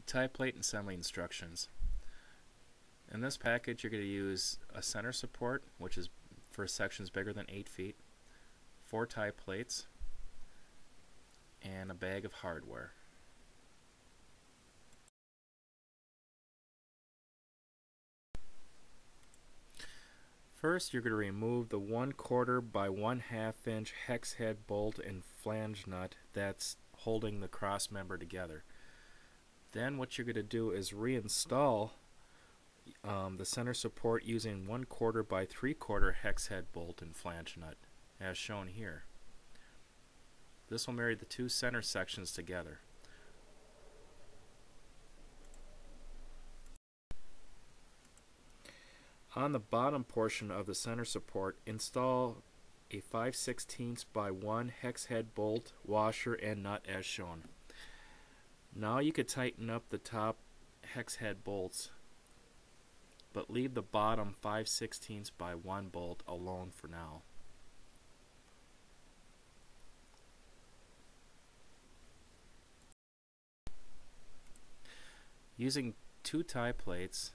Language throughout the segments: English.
Tie plate assembly instructions. In this package you're going to use a center support, which is for sections bigger than 8 feet, 4 tie plates, and a bag of hardware. First, you're going to remove the 1/4 by 1/2 inch hex head bolt and flange nut that's holding the cross member together. Then what you're going to do is reinstall the center support using 1/4 by 3/4 hex head bolt and flange nut as shown here. This will marry the two center sections together. On the bottom portion of the center support, install a 5/16 by 1 hex head bolt, washer, and nut as shown. Now you could tighten up the top hex head bolts, but leave the bottom 5/16 by 1 bolt alone for now. Using 2 tie plates,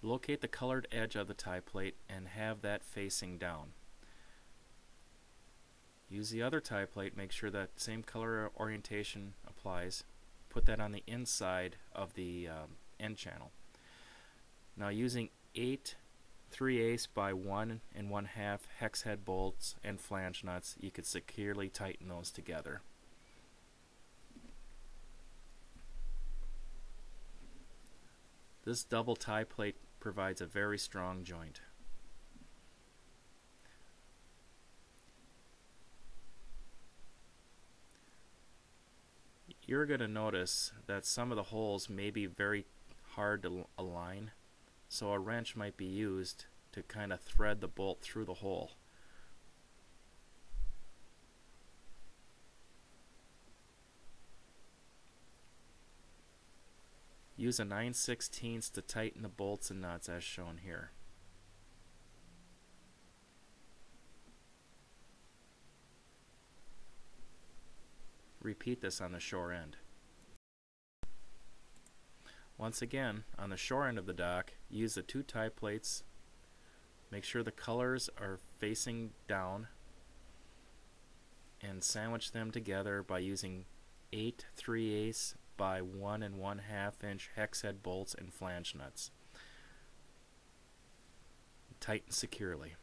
locate the colored edge of the tie plate and have that facing down. Use the other tie plate, make sure that same color orientation applies. Put that on the inside of the end channel. Now using 8 3/8 by 1 1/2 hex head bolts and flange nuts, you could securely tighten those together. This double tie plate provides a very strong joint. You're going to notice that some of the holes may be very hard to align, so a wrench might be used to kind of thread the bolt through the hole. Use a 9/16 to tighten the bolts and nuts as shown here. Repeat this on the shore end. Once again, on the shore end of the dock, use the 2 tie plates. Make sure the colors are facing down and sandwich them together by using 8 3/8 by 1 1/2 inch hex head bolts and flange nuts. Tighten securely.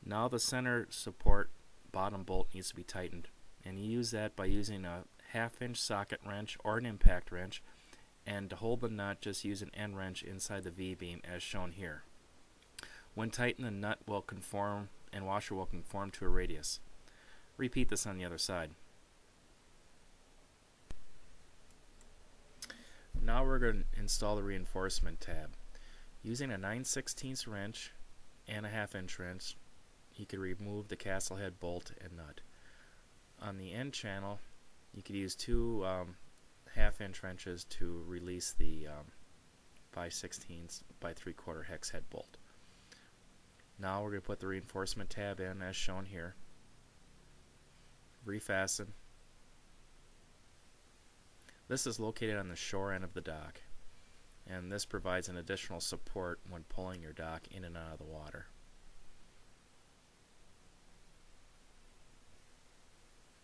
Now the center support bottom bolt needs to be tightened, and you use that by using a 1/2 inch socket wrench or an impact wrench, and to hold the nut just use an end wrench inside the V-beam as shown here. When tightened, the nut will conform and washer will conform to a radius. Repeat this on the other side. Now we're going to install the reinforcement tab. Using a 9/16 wrench and a 1/2 inch wrench, you could remove the castle head bolt and nut. On the end channel, you could use 2 1/2 inch wrenches to release the 5/16 by 3/4 hex head bolt. Now we're going to put the reinforcement tab in as shown here. Refasten. This is located on the shore end of the dock, and this provides an additional support when pulling your dock in and out of the water.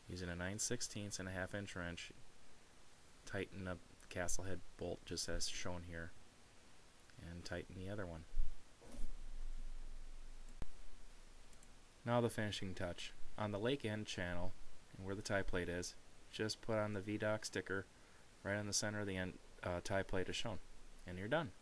Using a 9/16 and a 1/2 inch wrench, tighten up the castle head bolt just as shown here, and tighten the other one. Now the finishing touch. On the lake end channel, and where the tie plate is, just put on the V-Dock sticker right in the center of the end tie plate as shown, and you're done.